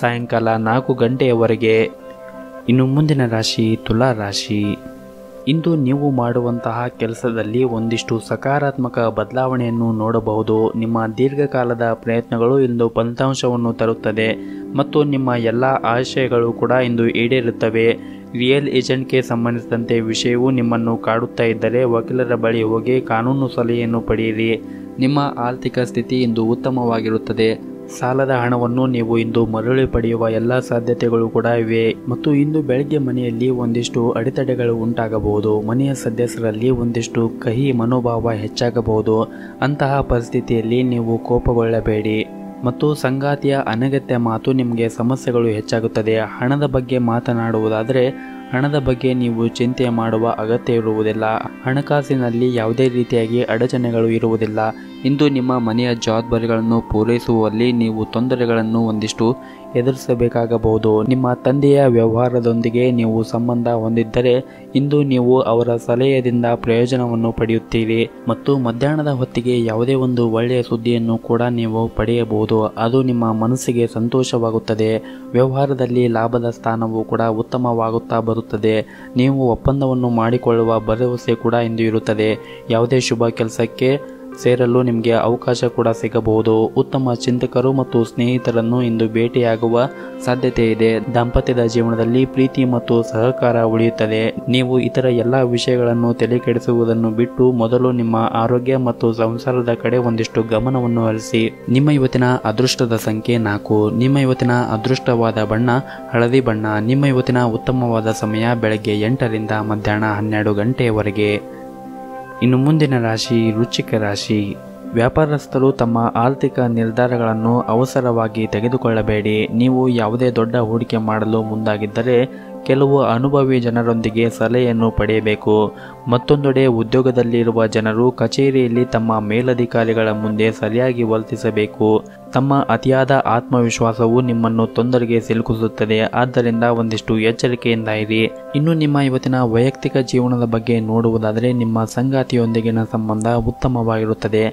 ಸಾಯಂಕಾಲ 4 ಗಂಟೆಯವರೆಗೆ. ಇನ್ನು ಮುಂದಿನ ರಾಶಿ ತುಲಾ ರಾಶಿ. ಇಂದು ನೀವು ಮಾಡುವಂತಹ ಕೆಲಸದಲ್ಲಿ ಒಂದಿಷ್ಟು ಸಕಾರಾತ್ಮಕ ಬದಲಾವಣೆಯನ್ನು ನೋಡಬಹುದು. ನಿಮ್ಮ ದೀರ್ಘಕಾಲದ ಪ್ರಯತ್ನಗಳು ಇಂದು ಫಲಿತಾಂಶವನ್ನು ತರುತ್ತದೆ ಮತ್ತು ನಿಮ್ಮ ಎಲ್ಲ ಆಶಯಗಳು ಕೂಡ ಇಂದು ಈಡೇರುತ್ತವೆ. ರಿಯಲ್ ಏಜೆಂಟ್ಗೆ ಸಂಬಂಧಿಸಿದಂತೆ ವಿಷಯವು ನಿಮ್ಮನ್ನು ಕಾಡುತ್ತಾ ಇದ್ದರೆ ವಕೀಲರ ಬಳಿ ಹೋಗಿ ಕಾನೂನು ಸಲಹೆಯನ್ನು ಪಡೆಯಿರಿ. ನಿಮ್ಮ ಆರ್ಥಿಕ ಸ್ಥಿತಿ ಇಂದು ಉತ್ತಮವಾಗಿರುತ್ತದೆ. ಸಾಲದ ಹಣವನ್ನು ನೀವು ಇಂದು ಮರಳಿ ಪಡೆಯುವ ಎಲ್ಲ ಸಾಧ್ಯತೆಗಳು ಕೂಡ ಇವೆ ಮತ್ತು ಇಂದು ಬೆಳಗ್ಗೆ ಮನೆಯಲ್ಲಿ ಒಂದಿಷ್ಟು ಅಡೆತಡೆಗಳು ಉಂಟಾಗಬಹುದು. ಮನೆಯ ಸದಸ್ಯರಲ್ಲಿ ಒಂದಿಷ್ಟು ಕಹಿ ಮನೋಭಾವ ಹೆಚ್ಚಾಗಬಹುದು. ಅಂತಹ ಪರಿಸ್ಥಿತಿಯಲ್ಲಿ ನೀವು ಕೋಪಗೊಳ್ಳಬೇಡಿ ಮತ್ತು ಸಂಗಾತಿಯ ಅನಗತ್ಯ ಮಾತು ನಿಮಗೆ ಸಮಸ್ಯೆಗಳು ಹೆಚ್ಚಾಗುತ್ತದೆ. ಹಣದ ಬಗ್ಗೆ ಮಾತನಾಡುವುದಾದರೆ ಹಣದ ಬಗ್ಗೆ ನೀವು ಚಿಂತೆ ಮಾಡುವ ಅಗತ್ಯ ಇರುವುದಿಲ್ಲ. ಹಣಕಾಸಿನಲ್ಲಿ ಯಾವುದೇ ರೀತಿಯಾಗಿ ಅಡಚಣೆಗಳು ಇರುವುದಿಲ್ಲ. ಇಂದು ನಿಮ್ಮ ಮನೆಯ ಜವಾಬ್ದಾರಿಗಳನ್ನು ಪೂರೈಸುವಲ್ಲಿ ನೀವು ತೊಂದರೆಗಳನ್ನು ಒಂದಿಷ್ಟು ಎದುರಿಸಬೇಕಾಗಬಹುದು. ನಿಮ್ಮ ತಂದೆಯ ವ್ಯವಹಾರದೊಂದಿಗೆ ನೀವು ಸಂಬಂಧ ಹೊಂದಿದ್ದರೆ ಇಂದು ನೀವು ಅವರ ಸಲಹೆಯಿಂದ ಪ್ರಯೋಜನವನ್ನು ಪಡೆಯುತ್ತೀರಿ ಮತ್ತು ಮಧ್ಯಾಹ್ನದ ಹೊತ್ತಿಗೆ ಯಾವುದೇ ಒಂದು ಒಳ್ಳೆಯ ಸುದ್ದಿಯನ್ನು ಕೂಡ ನೀವು ಪಡೆಯಬಹುದು. ಅದು ನಿಮ್ಮ ಮನಸ್ಸಿಗೆ ಸಂತೋಷವಾಗುತ್ತದೆ. ವ್ಯವಹಾರದಲ್ಲಿ ಲಾಭದ ಸ್ಥಾನವು ಕೂಡ ಉತ್ತಮವಾಗುತ್ತಾ ಬರುತ್ತದೆ. ನೀವು ಒಪ್ಪಂದವನ್ನು ಮಾಡಿಕೊಳ್ಳುವ ಭರವಸೆ ಕೂಡ ಇಂದು ಇರುತ್ತದೆ. ಯಾವುದೇ ಶುಭ ಕೆಲಸಕ್ಕೆ ಸೇರಲು ನಿಮಗೆ ಅವಕಾಶ ಕೂಡ ಸಿಗಬಹುದು. ಉತ್ತಮ ಚಿಂತಕರು ಮತ್ತು ಸ್ನೇಹಿತರನ್ನು ಇಂದು ಭೇಟಿಯಾಗುವ ಸಾಧ್ಯತೆ ಇದೆ. ದಾಂಪತ್ಯದ ಜೀವನದಲ್ಲಿ ಪ್ರೀತಿ ಮತ್ತು ಸಹಕಾರ ಉಳಿಯುತ್ತದೆ. ನೀವು ಇತರ ಎಲ್ಲ ವಿಷಯಗಳನ್ನು ತಲೆಕೆಡಿಸುವುದನ್ನು ಬಿಟ್ಟು ಮೊದಲು ನಿಮ್ಮ ಆರೋಗ್ಯ ಮತ್ತು ಸಂಸಾರದ ಕಡೆ ಒಂದಿಷ್ಟು ಗಮನವನ್ನು ಹರಿಸಿ. ನಿಮ್ಮ ಇವತ್ತಿನ ಅದೃಷ್ಟದ ಸಂಖ್ಯೆ 4. ನಿಮ್ಮ ಇವತ್ತಿನ ಅದೃಷ್ಟವಾದ ಬಣ್ಣ ಹಳದಿ ಬಣ್ಣ. ನಿಮ್ಮ ಇವತ್ತಿನ ಉತ್ತಮವಾದ ಸಮಯ ಬೆಳಗ್ಗೆ 8 ರಿಂದ ಮಧ್ಯಾಹ್ನ 12 ಗಂಟೆಯವರೆಗೆ. ಇನ್ನು ಮುಂದಿನ ರಾಶಿ ವೃಶ್ಚಿಕ ರಾಶಿ. ವ್ಯಾಪಾರಸ್ಥರು ತಮ್ಮ ಆರ್ಥಿಕ ನಿರ್ಧಾರಗಳನ್ನು ಅವಸರವಾಗಿ ತೆಗೆದುಕೊಳ್ಳಬೇಡಿ. ನೀವು ಯಾವುದೇ ದೊಡ್ಡ ಹೂಡಿಕೆ ಮಾಡಲು ಮುಂದಾಗಿದ್ದರೆ ಕೆಲವು ಅನುಭವಿ ಜನರೊಂದಿಗೆ ಸಲಹೆಯನ್ನು ಪಡೆಯಬೇಕು. ಮತ್ತೊಂದೆಡೆ ಉದ್ಯೋಗದಲ್ಲಿರುವ ಜನರು ಕಚೇರಿಯಲ್ಲಿ ತಮ್ಮ ಮೇಲಧಿಕಾರಿಗಳ ಮುಂದೆ ಸರಿಯಾಗಿ ವರ್ತಿಸಬೇಕು. ತಮ್ಮ ಅತಿಯಾದ ಆತ್ಮವಿಶ್ವಾಸವು ನಿಮ್ಮನ್ನು ತೊಂದರೆಗೆ ಸಿಲುಕಿಸುತ್ತದೆ. ಆದ್ದರಿಂದ ಒಂದಿಷ್ಟು ಎಚ್ಚರಿಕೆಯಿಂದ ಇರಿ. ಇನ್ನು ನಿಮ್ಮ ಇವತ್ತಿನ ವೈಯಕ್ತಿಕ ಜೀವನದ ಬಗ್ಗೆ ನೋಡುವುದಾದರೆ ನಿಮ್ಮ ಸಂಗಾತಿಯೊಂದಿಗಿನ ಸಂಬಂಧ ಉತ್ತಮವಾಗಿರುತ್ತದೆ.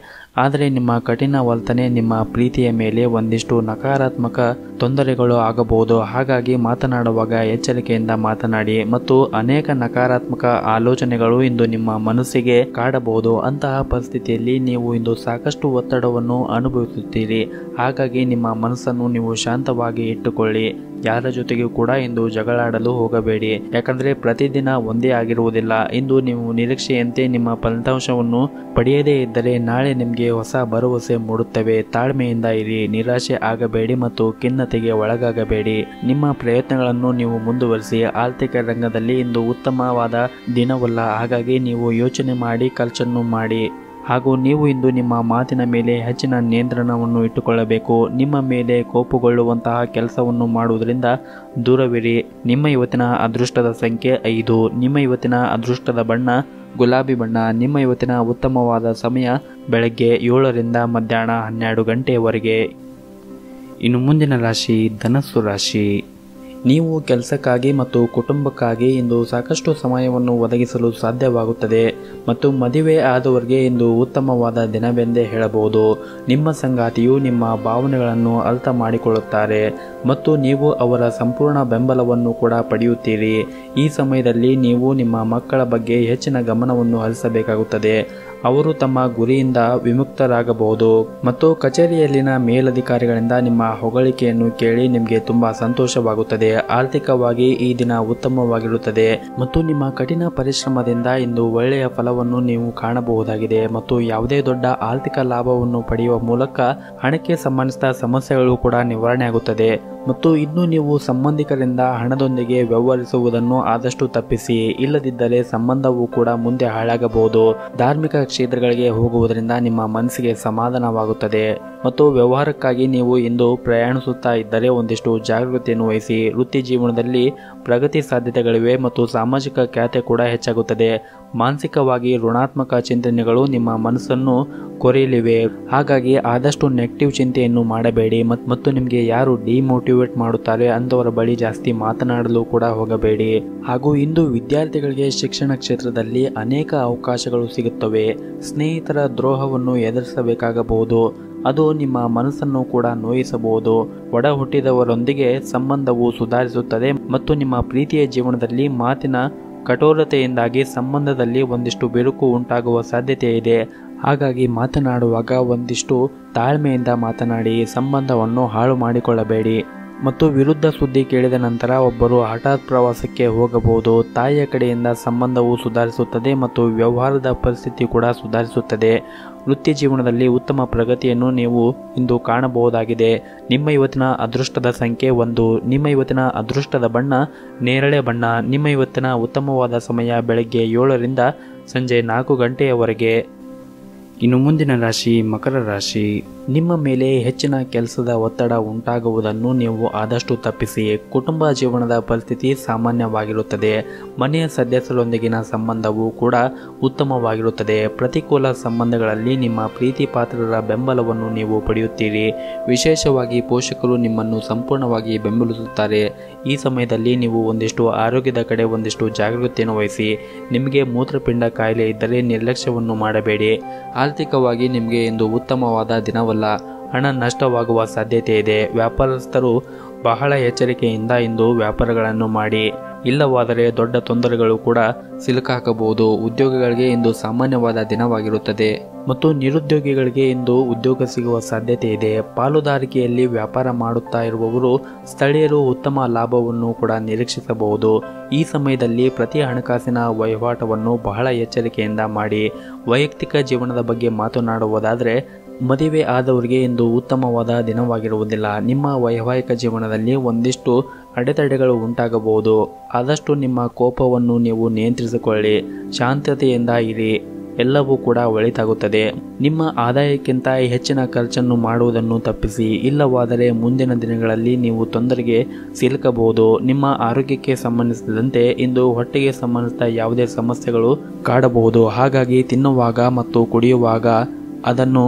ಆದರೆ ನಿಮ್ಮ ಕಠಿಣ ವರ್ತನೆ ನಿಮ್ಮ ಪ್ರೀತಿಯ ಮೇಲೆ ಒಂದಿಷ್ಟು ನಕಾರಾತ್ಮಕ ತೊಂದರೆಗಳು ಆಗಬಹುದು. ಹಾಗಾಗಿ ಮಾತನಾಡುವಾಗ ಎಚ್ಚರಿಕೆಯಿಂದ ಮಾತನಾಡಿ ಮತ್ತು ಅನೇಕ ನಕಾರಾತ್ಮಕ ಆಲೋಚನೆಗಳು ಇಂದು ನಿಮ್ಮ ಮನಸ್ಸಿಗೆ ಕಾಡಬಹುದು. ಅಂತಹ ಪರಿಸ್ಥಿತಿಯಲ್ಲಿ ನೀವು ಇಂದು ಸಾಕಷ್ಟು ಒತ್ತಡವನ್ನು ಅನುಭವಿಸುತ್ತೀರಿ. ಹಾಗಾಗಿ ನಿಮ್ಮ ಮನಸ್ಸನ್ನು ನೀವು ಶಾಂತವಾಗಿ ಇಟ್ಟುಕೊಳ್ಳಿ. ಯಾರ ಜೊತೆಗೂ ಕೂಡ ಇಂದು ಜಗಳಾಡಲು ಹೋಗಬೇಡಿ. ಯಾಕಂದರೆ ಪ್ರತಿದಿನ ಒಂದೇ ಆಗಿರುವುದಿಲ್ಲ. ಇಂದು ನೀವು ನಿರೀಕ್ಷೆಯಂತೆ ನಿಮ್ಮ ಫಲಿತಾಂಶವನ್ನು ಪಡೆಯದೇ ಇದ್ದರೆ ನಾಳೆ ನಿಮಗೆ ಹೊಸ ಭರವಸೆ ಮೂಡುತ್ತವೆ. ತಾಳ್ಮೆಯಿಂದ ಇರಿ, ನಿರಾಶೆ ಆಗಬೇಡಿ ಮತ್ತು ಖಿನ್ನತೆಗೆ ಒಳಗಾಗಬೇಡಿ. ನಿಮ್ಮ ಪ್ರಯತ್ನಗಳನ್ನು ನೀವು ಮುಂದುವರಿಸಿ. ಆರ್ಥಿಕ ರಂಗದಲ್ಲಿ ಇಂದು ಉತ್ತಮವಾದ ದಿನವಲ್ಲ. ಹಾಗಾಗಿ ನೀವು ಯೋಚನೆ ಮಾಡಿ ಖರ್ಚನ್ನು ಮಾಡಿ ಹಾಗೂ ನೀವು ಇಂದು ನಿಮ್ಮ ಮಾತಿನ ಮೇಲೆ ಹೆಚ್ಚಿನ ನಿಯಂತ್ರಣವನ್ನು ಇಟ್ಟುಕೊಳ್ಳಬೇಕು. ನಿಮ್ಮ ಮೇಲೆ ಕೋಪಗೊಳ್ಳುವಂತಹ ಕೆಲಸವನ್ನು ಮಾಡುವುದರಿಂದ ದೂರವಿರಿ. ನಿಮ್ಮ ಇವತ್ತಿನ ಅದೃಷ್ಟದ ಸಂಖ್ಯೆ 5. ನಿಮ್ಮ ಇವತ್ತಿನ ಅದೃಷ್ಟದ ಬಣ್ಣ ಗುಲಾಬಿ ಬಣ್ಣ. ನಿಮ್ಮ ಇವತ್ತಿನ ಉತ್ತಮವಾದ ಸಮಯ ಬೆಳಗ್ಗೆ 7 ರಿಂದ ಮಧ್ಯಾಹ್ನ 12 ಗಂಟೆಯವರೆಗೆ. ಇನ್ನು ಮುಂದಿನ ರಾಶಿ ಧನಸ್ಸು ರಾಶಿ. ನೀವು ಕೆಲಸಕ್ಕಾಗಿ ಮತ್ತು ಕುಟುಂಬಕ್ಕಾಗಿ ಇಂದು ಸಾಕಷ್ಟು ಸಮಯವನ್ನು ಒದಗಿಸಲು ಸಾಧ್ಯವಾಗುತ್ತದೆ ಮತ್ತು ಮದುವೆ ಆದವರಿಗೆ ಇಂದು ಉತ್ತಮವಾದ ದಿನವೆಂದೇ ಹೇಳಬಹುದು. ನಿಮ್ಮ ಸಂಗಾತಿಯು ನಿಮ್ಮ ಭಾವನೆಗಳನ್ನು ಅರ್ಥ ಮಾಡಿಕೊಳ್ಳುತ್ತಾರೆ ಮತ್ತು ನೀವು ಅವರ ಸಂಪೂರ್ಣ ಬೆಂಬಲವನ್ನು ಕೂಡ ಪಡೆಯುತ್ತೀರಿ. ಈ ಸಮಯದಲ್ಲಿ ನೀವು ನಿಮ್ಮ ಮಕ್ಕಳ ಬಗ್ಗೆ ಹೆಚ್ಚಿನ ಗಮನವನ್ನು ಹರಿಸಬೇಕಾಗುತ್ತದೆ. ಅವರು ತಮ್ಮ ಗುರಿಯಿಂದ ವಿಮುಕ್ತರಾಗಬಹುದು ಮತ್ತು ಕಚೇರಿಯಲ್ಲಿನ ಮೇಲಧಿಕಾರಿಗಳಿಂದ ನಿಮ್ಮ ಹೊಗಳಿಕೆಯನ್ನು ಕೇಳಿ ನಿಮಗೆ ತುಂಬಾ ಸಂತೋಷವಾಗುತ್ತದೆ. ಆರ್ಥಿಕವಾಗಿ ಈ ದಿನ ಉತ್ತಮವಾಗಿರುತ್ತದೆ ಮತ್ತು ನಿಮ್ಮ ಕಠಿಣ ಪರಿಶ್ರಮದಿಂದ ಇಂದು ಒಳ್ಳೆಯ ಫಲವನ್ನು ನೀವು ಕಾಣಬಹುದಾಗಿದೆ ಮತ್ತು ಯಾವುದೇ ದೊಡ್ಡ ಆರ್ಥಿಕ ಲಾಭವನ್ನು ಪಡೆಯುವ ಮೂಲಕ ಹಣಕ್ಕೆ ಸಂಬಂಧಿಸಿದ ಸಮಸ್ಯೆಗಳು ಕೂಡ ನಿವಾರಣೆ ಆಗುತ್ತದೆ. ಮತ್ತು ಇನ್ನು ನೀವು ಸಂಬಂಧಿಕರಿಂದ ಹಣದೊಂದಿಗೆ ವ್ಯವಹರಿಸುವುದನ್ನು ಆದಷ್ಟು ತಪ್ಪಿಸಿ, ಇಲ್ಲದಿದ್ದರೆ ಸಂಬಂಧವು ಕೂಡ ಮುಂದೆ ಹಾಳಾಗಬಹುದು. ಧಾರ್ಮಿಕ ಕ್ಷೇತ್ರಗಳಿಗೆ ಹೋಗುವುದರಿಂದ ನಿಮ್ಮ ಮನಸ್ಸಿಗೆ ಸಮಾಧಾನವಾಗುತ್ತದೆ ಮತ್ತು ವ್ಯವಹಾರಕ್ಕಾಗಿ ನೀವು ಇಂದು ಪ್ರಯಾಣಿಸುತ್ತಾ ಇದ್ದರೆ ಒಂದಿಷ್ಟು ಜಾಗೃತಿಯನ್ನು ವಹಿಸಿ. ವೃತ್ತಿ ಜೀವನದಲ್ಲಿ ಪ್ರಗತಿ ಸಾಧ್ಯತೆಗಳಿವೆ ಮತ್ತು ಸಾಮಾಜಿಕ ಖ್ಯಾತೆ ಕೂಡ ಹೆಚ್ಚಾಗುತ್ತದೆ. ಮಾನಸಿಕವಾಗಿ ಋಣಾತ್ಮಕ ಚಿಂತನೆಗಳು ನಿಮ್ಮ ಮನಸ್ಸನ್ನು ಕೊರೆಯಲಿವೆ, ಹಾಗಾಗಿ ಆದಷ್ಟು ನೆಗೆಟಿವ್ ಚಿಂತೆಯನ್ನು ಮಾಡಬೇಡಿ ಮತ್ತು ನಿಮಗೆ ಯಾರು ಡಿಮೋಟಿವೇಟ್ ಮಾಡುತ್ತಾರೆ ಅಂತವರ ಬಳಿ ಜಾಸ್ತಿ ಮಾತನಾಡಲು ಕೂಡ ಹೋಗಬೇಡಿ. ಹಾಗೂ ಇಂದು ವಿದ್ಯಾರ್ಥಿಗಳಿಗೆ ಶಿಕ್ಷಣ ಕ್ಷೇತ್ರದಲ್ಲಿ ಅನೇಕ ಅವಕಾಶಗಳು ಸಿಗುತ್ತವೆ. ಸ್ನೇಹಿತರ ದ್ರೋಹವನ್ನು ಎದುರಿಸಬೇಕಾಗಬಹುದು, ಅದು ನಿಮ್ಮ ಮನಸ್ಸನ್ನು ಕೂಡ ನೋಯಿಸಬಹುದು. ಒಡ ಹುಟ್ಟಿದವರೊಂದಿಗೆ ಸಂಬಂಧವು ಸುಧಾರಿಸುತ್ತದೆ ಮತ್ತು ನಿಮ್ಮ ಪ್ರೀತಿಯ ಜೀವನದಲ್ಲಿ ಮಾತಿನ ಕಠೋರತೆಯಿಂದಾಗಿ ಸಂಬಂಧದಲ್ಲಿ ಒಂದಿಷ್ಟು ಬಿರುಕು ಉಂಟಾಗುವ ಸಾಧ್ಯತೆ ಇದೆ. ಹಾಗಾಗಿ ಮಾತನಾಡುವಾಗ ಒಂದಿಷ್ಟು ತಾಳ್ಮೆಯಿಂದ ಮಾತನಾಡಿ, ಸಂಬಂಧವನ್ನು ಹಾಳು ಮಾಡಿಕೊಳ್ಳಬೇಡಿ. ಮತ್ತು ವಿರುದ್ಧ ಸುದ್ದಿ ಕೇಳಿದ ನಂತರ ಒಬ್ಬರು ಹಠಾತ್ ಪ್ರವಾಸಕ್ಕೆ ಹೋಗಬಹುದು. ತಾಯಿಯ ಕಡೆಯಿಂದ ಸಂಬಂಧವು ಸುಧಾರಿಸುತ್ತದೆ ಮತ್ತು ವ್ಯವಹಾರದ ಪರಿಸ್ಥಿತಿ ಕೂಡ ಸುಧಾರಿಸುತ್ತದೆ. ವೃತ್ತಿ ಜೀವನದಲ್ಲಿ ಉತ್ತಮ ಪ್ರಗತಿಯನ್ನು ನೀವು ಇಂದು ಕಾಣಬಹುದಾಗಿದೆ. ನಿಮ್ಮ ಇವತ್ತಿನ ಅದೃಷ್ಟದ ಸಂಖ್ಯೆ 1. ನಿಮ್ಮ ಇವತ್ತಿನ ಅದೃಷ್ಟದ ಬಣ್ಣ ನೇರಳೆ ಬಣ್ಣ. ನಿಮ್ಮ ಇವತ್ತಿನ ಉತ್ತಮವಾದ ಸಮಯ ಬೆಳಗ್ಗೆ 7 ರಿಂದ ಸಂಜೆ 4 ಗಂಟೆಯವರೆಗೆ. ಇನ್ನು ಮುಂದಿನ ರಾಶಿ ಮಕರ ರಾಶಿ. ನಿಮ್ಮ ಮೇಲೆ ಹೆಚ್ಚಿನ ಕೆಲಸದ ಒತ್ತಡ ಉಂಟಾಗುವುದನ್ನು ನೀವು ಆದಷ್ಟು ತಪ್ಪಿಸಿ. ಕುಟುಂಬ ಜೀವನದ ಪರಿಸ್ಥಿತಿ ಸಾಮಾನ್ಯವಾಗಿರುತ್ತದೆ. ಮನೆಯ ಸದಸ್ಯರೊಂದಿಗಿನ ಸಂಬಂಧವೂ ಕೂಡ ಉತ್ತಮವಾಗಿರುತ್ತದೆ. ಪ್ರತಿಕೂಲ ಸಂಬಂಧಗಳಲ್ಲಿ ನಿಮ್ಮ ಪ್ರೀತಿ ಪಾತ್ರರ ಬೆಂಬಲವನ್ನು ನೀವು ಪಡೆಯುತ್ತೀರಿ. ವಿಶೇಷವಾಗಿ ಪೋಷಕರು ನಿಮ್ಮನ್ನು ಸಂಪೂರ್ಣವಾಗಿ ಬೆಂಬಲಿಸುತ್ತಾರೆ. ಈ ಸಮಯದಲ್ಲಿ ನೀವು ಒಂದಿಷ್ಟು ಆರೋಗ್ಯದ ಕಡೆ ಒಂದಿಷ್ಟು ಜಾಗೃತಿಯನ್ನು ವಹಿಸಿ. ನಿಮಗೆ ಮೂತ್ರಪಿಂಡ ಕಾಯಿಲೆ ಇದ್ದರೆ ನಿರ್ಲಕ್ಷ್ಯವನ್ನು ಮಾಡಬೇಡಿ. ಆರ್ಥಿಕವಾಗಿ ನಿಮಗೆ ಇಂದು ಉತ್ತಮವಾದ ದಿನವಲ್ಲ, ಹಣ ನಷ್ಟವಾಗುವ ಸಾಧ್ಯತೆ ಇದೆ. ವ್ಯಾಪಾರಸ್ಥರು ಬಹಳ ಎಚ್ಚರಿಕೆಯಿಂದ ಇಂದು ವ್ಯಾಪಾರಗಳನ್ನು ಮಾಡಿ, ಇಲ್ಲವಾದರೆ ದೊಡ್ಡ ತೊಂದರೆಗಳು ಕೂಡ ಸಿಲುಕಾಕಬಹುದು. ಉದ್ಯೋಗಿಗಳಿಗೆ ಇಂದು ಸಾಮಾನ್ಯವಾದ ದಿನವಾಗಿರುತ್ತದೆ ಮತ್ತು ನಿರುದ್ಯೋಗಿಗಳಿಗೆ ಇಂದು ಉದ್ಯೋಗ ಸಿಗುವ ಸಾಧ್ಯತೆ ಇದೆ. ಪಾಲುದಾರಿಕೆಯಲ್ಲಿ ವ್ಯಾಪಾರ ಮಾಡುತ್ತಾ ಇರುವವರು ಸ್ಥಳೀಯರು ಉತ್ತಮ ಲಾಭವನ್ನು ಕೂಡ ನಿರೀಕ್ಷಿಸಬಹುದು. ಈ ಸಮಯದಲ್ಲಿ ಪ್ರತಿ ಹಣಕಾಸಿನ ವಹಿವಾಟವನ್ನು ಬಹಳ ಎಚ್ಚರಿಕೆಯಿಂದ ಮಾಡಿ. ವೈಯಕ್ತಿಕ ಜೀವನದ ಬಗ್ಗೆ ಮಾತನಾಡುವುದಾದರೆ ಮದುವೆ ಆದವರಿಗೆ ಇಂದು ಉತ್ತಮವಾದ ದಿನವಾಗಿರುವುದಿಲ್ಲ. ನಿಮ್ಮ ವೈವಾಹಿಕ ಜೀವನದಲ್ಲಿ ಒಂದಿಷ್ಟು ಅಡೆತಡೆಗಳು ಉಂಟಾಗಬಹುದು. ಆದಷ್ಟು ನಿಮ್ಮ ಕೋಪವನ್ನು ನೀವು ನಿಯಂತ್ರಿಸಿಕೊಳ್ಳಿ, ಶಾಂತತೆಯಿಂದ ಇರಿ, ಎಲ್ಲವೂ ಕೂಡ ಒಳಿತಾಗುತ್ತದೆ. ನಿಮ್ಮ ಆದಾಯಕ್ಕಿಂತ ಹೆಚ್ಚಿನ ಖರ್ಚನ್ನು ಮಾಡುವುದನ್ನು ತಪ್ಪಿಸಿ, ಇಲ್ಲವಾದರೆ ಮುಂದಿನ ದಿನಗಳಲ್ಲಿ ನೀವು ತೊಂದರೆಗೆ ಸಿಲುಕಬಹುದು. ನಿಮ್ಮ ಆರೋಗ್ಯಕ್ಕೆ ಸಂಬಂಧಿಸಿದಂತೆ ಇಂದು ಹೊಟ್ಟೆಗೆ ಸಂಬಂಧಿಸಿದ ಯಾವುದೇ ಸಮಸ್ಯೆಗಳು ಕಾಡಬಹುದು. ಹಾಗಾಗಿ ತಿನ್ನುವಾಗ ಮತ್ತು ಕುಡಿಯುವಾಗ ಅದನ್ನು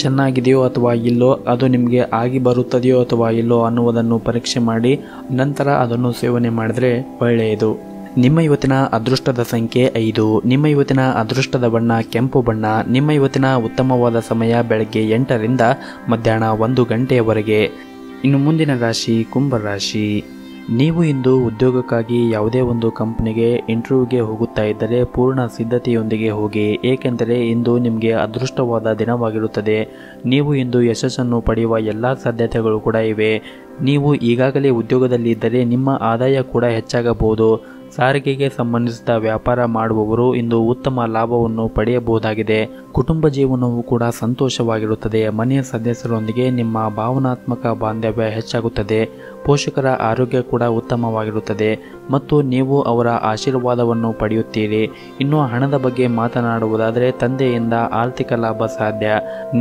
ಚೆನ್ನಾಗಿದೆಯೋ ಅಥವಾ ಇಲ್ಲೋ, ಅದು ನಿಮಗೆ ಆಗಿ ಬರುತ್ತದೆಯೋ ಅಥವಾ ಇಲ್ಲೋ ಅನ್ನುವುದನ್ನು ಪರೀಕ್ಷೆ ಮಾಡಿ ನಂತರ ಅದನ್ನು ಸೇವನೆ ಮಾಡಿದರೆ ಒಳ್ಳೆಯದು. ನಿಮ್ಮ ಇವತ್ತಿನ ಅದೃಷ್ಟದ ಸಂಖ್ಯೆ 5. ನಿಮ್ಮ ಇವತ್ತಿನ ಅದೃಷ್ಟದ ಬಣ್ಣ ಕೆಂಪು ಬಣ್ಣ. ನಿಮ್ಮ ಇವತ್ತಿನ ಉತ್ತಮವಾದ ಸಮಯ ಬೆಳಗ್ಗೆ 8 ರಿಂದ ಮಧ್ಯಾಹ್ನ 1 ಗಂಟೆಯವರೆಗೆ. ಇನ್ನು ಮುಂದಿನ ರಾಶಿ ಕುಂಭರಾಶಿ. ನೀವು ಇಂದು ಉದ್ಯೋಗಕ್ಕಾಗಿ ಯಾವುದೇ ಒಂದು ಕಂಪನಿಗೆ ಇಂಟರ್ವ್ಯೂಗೆ ಹೋಗುತ್ತಾ ಇದ್ದರೆ ಪೂರ್ಣ ಸಿದ್ಧತೆಯೊಂದಿಗೆ ಹೋಗಿ, ಏಕೆಂದರೆ ಇಂದು ನಿಮಗೆ ಅದೃಷ್ಟವಾದ ದಿನವಾಗಿರುತ್ತದೆ. ನೀವು ಇಂದು ಯಶಸ್ಸನ್ನು ಪಡೆಯುವ ಎಲ್ಲ ಸಾಧ್ಯತೆಗಳು ಕೂಡ ಇವೆ. ನೀವು ಈಗಾಗಲೇ ಉದ್ಯೋಗದಲ್ಲಿ ಇದ್ದರೆ ನಿಮ್ಮ ಆದಾಯ ಕೂಡ ಹೆಚ್ಚಾಗಬಹುದು. ಸಾರಿಗೆಗೆ ಸಂಬಂಧಿಸಿದ ವ್ಯಾಪಾರ ಮಾಡುವವರು ಇಂದು ಉತ್ತಮ ಲಾಭವನ್ನು ಪಡೆಯಬಹುದಾಗಿದೆ. ಕುಟುಂಬ ಜೀವನವು ಕೂಡ ಸಂತೋಷವಾಗಿರುತ್ತದೆ. ಮನೆಯ ಸದಸ್ಯರೊಂದಿಗೆ ನಿಮ್ಮ ಭಾವನಾತ್ಮಕ ಬಾಂಧವ್ಯ ಹೆಚ್ಚಾಗುತ್ತದೆ. ಪೋಷಕರ ಆರೋಗ್ಯ ಕೂಡ ಉತ್ತಮವಾಗಿರುತ್ತದೆ ಮತ್ತು ನೀವು ಅವರ ಆಶೀರ್ವಾದವನ್ನು ಪಡೆಯುತ್ತೀರಿ. ಇನ್ನು ಹಣದ ಬಗ್ಗೆ ಮಾತನಾಡುವುದಾದರೆ ತಂದೆಯಿಂದ ಆರ್ಥಿಕ ಲಾಭ ಸಾಧ್ಯ.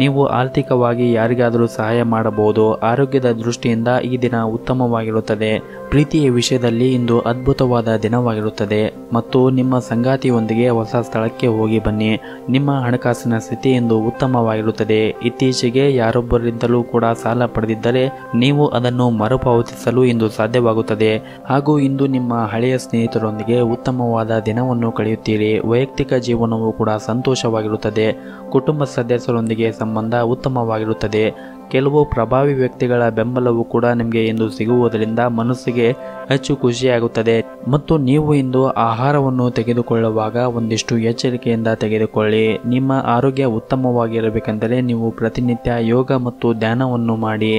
ನೀವು ಆರ್ಥಿಕವಾಗಿ ಯಾರಿಗಾದರೂ ಸಹಾಯ ಮಾಡಬಹುದು. ಆರೋಗ್ಯದ ದೃಷ್ಟಿಯಿಂದ ಈ ದಿನ ಉತ್ತಮವಾಗಿರುತ್ತದೆ. ಪ್ರೀತಿಯ ವಿಷಯದಲ್ಲಿ ಇಂದು ಅದ್ಭುತವಾದ ದಿನವಾಗಿರುತ್ತದೆ ಮತ್ತು ನಿಮ್ಮ ಸಂಗಾತಿಯೊಂದಿಗೆ ಹೊಸ ಸ್ಥಳಕ್ಕೆ ಹೋಗಿ ಬನ್ನಿ. ನಿಮ್ಮ ಹಣಕಾಸಿನ ಸ್ಥಿತಿ ಇಂದು ಉತ್ತಮವಾಗಿರುತ್ತದೆ. ಇತ್ತೀಚೆಗೆ ಯಾರೊಬ್ಬರಿಂದಲೂ ಕೂಡ ಸಾಲ ಪಡೆದಿದ್ದರೆ ನೀವು ಅದನ್ನು ಮರುಪಾವತಿಸಲು ಇಂದು ಸಾಧ್ಯವಾಗುತ್ತದೆ. ಹಾಗೂ ಇಂದು ನಿಮ್ಮ ಹಳೆಯ ಸ್ನೇಹಿತರೊಂದಿಗೆ ಉತ್ತಮವಾದ ದಿನವನ್ನು ಕಳೆಯುತ್ತೀರಿ. ವೈಯಕ್ತಿಕ ಜೀವನವು ಕೂಡ ಸಂತೋಷವಾಗಿರುತ್ತದೆ. ಕುಟುಂಬ ಸದಸ್ಯರೊಂದಿಗೆ ಸಂಬಂಧ ಉತ್ತಮವಾಗಿರುತ್ತದೆ. ಕೆಲವು ಪ್ರಭಾವಿ ವ್ಯಕ್ತಿಗಳ ಬೆಂಬಲವು ಕೂಡ ನಿಮಗೆ ಇಂದು ಸಿಗುವುದರಿಂದ ಮನಸ್ಸಿಗೆ ಹೆಚ್ಚು ಖುಷಿಯಾಗುತ್ತದೆ. ಮತ್ತು ನೀವು ಇಂದು ಆಹಾರವನ್ನು ತೆಗೆದುಕೊಳ್ಳುವಾಗ ಒಂದಿಷ್ಟು ಎಚ್ಚರಿಕೆಯಿಂದ ತೆಗೆದುಕೊಳ್ಳಿ. ನಿಮ್ಮ ಆರೋಗ್ಯ ಉತ್ತಮವಾಗಿರಬೇಕೆಂದರೆ ನೀವು ಪ್ರತಿನಿತ್ಯ ಯೋಗ ಮತ್ತು ಧ್ಯಾನವನ್ನು ಮಾಡಿ.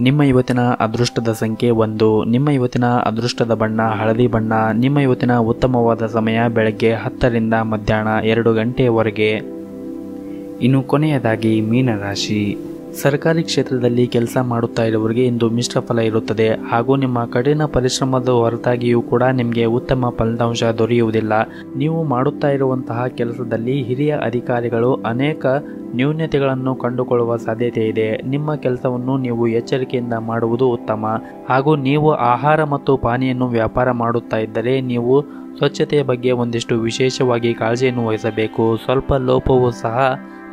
ನಿಮ್ಮ ಇವತ್ತಿನ ಅದೃಷ್ಟದ ಸಂಖ್ಯೆ 1. ನಿಮ್ಮ ಇವತ್ತಿನ ಅದೃಷ್ಟದ ಬಣ್ಣ ಹಳದಿ ಬಣ್ಣ. ನಿಮ್ಮ ಇವತ್ತಿನ ಉತ್ತಮವಾದ ಸಮಯ ಬೆಳಗ್ಗೆ 10 ರಿಂದ ಮಧ್ಯಾಹ್ನ 2 ಗಂಟೆಯವರೆಗೆ. ಇನ್ನು ಕೊನೆಯದಾಗಿ ಮೀನರಾಶಿ. ಸರ್ಕಾರಿ ಕ್ಷೇತ್ರದಲ್ಲಿ ಕೆಲಸ ಮಾಡುತ್ತಾ ಇರುವವರಿಗೆ ಇಂದು ಮಿಶ್ರ ಫಲ ಇರುತ್ತದೆ ಹಾಗೂ ನಿಮ್ಮ ಕಠಿಣ ಪರಿಶ್ರಮದ ಹೊರತಾಗಿಯೂ ಕೂಡ ನಿಮಗೆ ಉತ್ತಮ ಫಲಿತಾಂಶ ದೊರೆಯುವುದಿಲ್ಲ. ನೀವು ಮಾಡುತ್ತಾ ಇರುವಂತಹ ಕೆಲಸದಲ್ಲಿ ಹಿರಿಯ ಅಧಿಕಾರಿಗಳು ಅನೇಕ ನ್ಯೂನತೆಗಳನ್ನು ಕಂಡುಕೊಳ್ಳುವ ಸಾಧ್ಯತೆ ಇದೆ. ನಿಮ್ಮ ಕೆಲಸವನ್ನು ನೀವು ಎಚ್ಚರಿಕೆಯಿಂದ ಮಾಡುವುದು ಉತ್ತಮ. ಹಾಗೂ ನೀವು ಆಹಾರ ಮತ್ತು ಪಾನೀಯನ್ನು ವ್ಯಾಪಾರ ಮಾಡುತ್ತಾ ಇದ್ದರೆ ನೀವು ಸ್ವಚ್ಛತೆಯ ಬಗ್ಗೆ ಒಂದಿಷ್ಟು ವಿಶೇಷವಾಗಿ ಕಾಳಜಿಯನ್ನು ವಹಿಸಬೇಕು. ಸ್ವಲ್ಪ ಲೋಪವೂ ಸಹ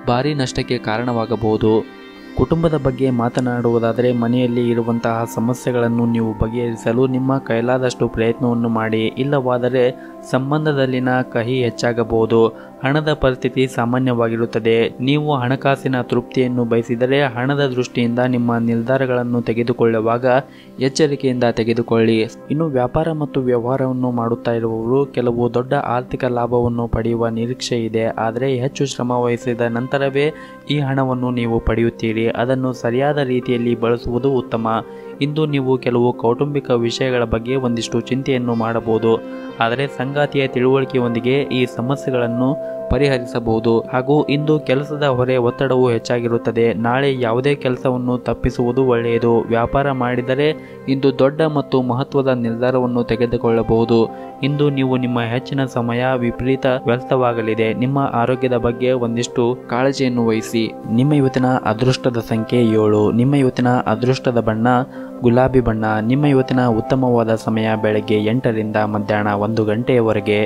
ಭಾರಿ ನಷ್ಟಕ್ಕೆ ಕಾರಣವಾಗಬಹುದು. ಕುಟುಂಬದ ಬಗ್ಗೆ ಮಾತನಾಡುವುದಾದರೆ ಮನೆಯಲ್ಲಿ ಇರುವಂತಹ ಸಮಸ್ಯೆಗಳನ್ನು ನೀವು ಬಗೆಹರಿಸಲು ನಿಮ್ಮ ಕೈಲಾದಷ್ಟು ಪ್ರಯತ್ನವನ್ನು ಮಾಡಿ. ಇಲ್ಲವಾದರೆ ಸಂಬಂಧದಲ್ಲಿನ ಕಹಿ ಹೆಚ್ಚಾಗಬಹುದು. ಹಣದ ಪರಿಸ್ಥಿತಿ ಸಾಮಾನ್ಯವಾಗಿರುತ್ತದೆ. ನೀವು ಹಣಕಾಸಿನ ತೃಪ್ತಿಯನ್ನು ಬಯಸಿದರೆ ಹಣದ ದೃಷ್ಟಿಯಿಂದ ನಿಮ್ಮ ನಿರ್ಧಾರಗಳನ್ನು ತೆಗೆದುಕೊಳ್ಳುವಾಗ ಎಚ್ಚರಿಕೆಯಿಂದ ತೆಗೆದುಕೊಳ್ಳಿ. ಇನ್ನು ವ್ಯಾಪಾರ ಮತ್ತು ವ್ಯವಹಾರವನ್ನು ಮಾಡುತ್ತಾ ಇರುವವರು ಕೆಲವು ದೊಡ್ಡ ಆರ್ಥಿಕ ಲಾಭವನ್ನು ಪಡೆಯುವ ನಿರೀಕ್ಷೆ ಇದೆ. ಆದರೆ ಹೆಚ್ಚು ಶ್ರಮ ವಹಿಸಿದ ನಂತರವೇ ಈ ಹಣವನ್ನು ನೀವು ಪಡೆಯುತ್ತೀರಿ. ಅದನ್ನು ಸರಿಯಾದ ರೀತಿಯಲ್ಲಿ ಬಳಸುವುದು ಉತ್ತಮ. ಇಂದು ನೀವು ಕೆಲವು ಕೌಟುಂಬಿಕ ವಿಷಯಗಳ ಬಗ್ಗೆ ಒಂದಿಷ್ಟು ಚಿಂತೆಯನ್ನು ಮಾಡಬಹುದು. ಆದರೆ ಸಂಗಾತಿಯ ತಿಳುವಳಿಕೆಯೊಂದಿಗೆ ಈ ಸಮಸ್ಯೆಗಳನ್ನು ಪರಿಹರಿಸಬಹುದು. ಹಾಗೂ ಇಂದು ಕೆಲಸದ ಹೊರೆ ಒತ್ತಡವು ಹೆಚ್ಚಾಗಿರುತ್ತದೆ. ನಾಳೆ ಯಾವುದೇ ಕೆಲಸವನ್ನು ತಪ್ಪಿಸುವುದು ಒಳ್ಳೆಯದು. ವ್ಯಾಪಾರ ಮಾಡಿದರೆ ಇಂದು ದೊಡ್ಡ ಮತ್ತು ಮಹತ್ವದ ನಿರ್ಧಾರವನ್ನು ತೆಗೆದುಕೊಳ್ಳಬಹುದು. ಇಂದು ನೀವು ನಿಮ್ಮ ಹೆಚ್ಚಿನ ಸಮಯ ವಿಪರೀತ ವ್ಯರ್ಥವಾಗಲಿದೆ. ನಿಮ್ಮ ಆರೋಗ್ಯದ ಬಗ್ಗೆ ಒಂದಿಷ್ಟು ಕಾಳಜಿಯನ್ನು ವಹಿಸಿ. ನಿಮ್ಮ ಇವತ್ತಿನ ಅದೃಷ್ಟದ ಸಂಖ್ಯೆ 7. ನಿಮ್ಮ ಇವತ್ತಿನ ಅದೃಷ್ಟದ ಬಣ್ಣ ಗುಲಾಬಿ ಬಣ್ಣ. ನಿಮ್ಮ ಇವತ್ತಿನ ಉತ್ತಮವಾದ ಸಮಯ ಬೆಳಗ್ಗೆ 8 ರಿಂದ ಮಧ್ಯಾಹ್ನ 1 ಗಂಟೆಯವರೆಗೆ.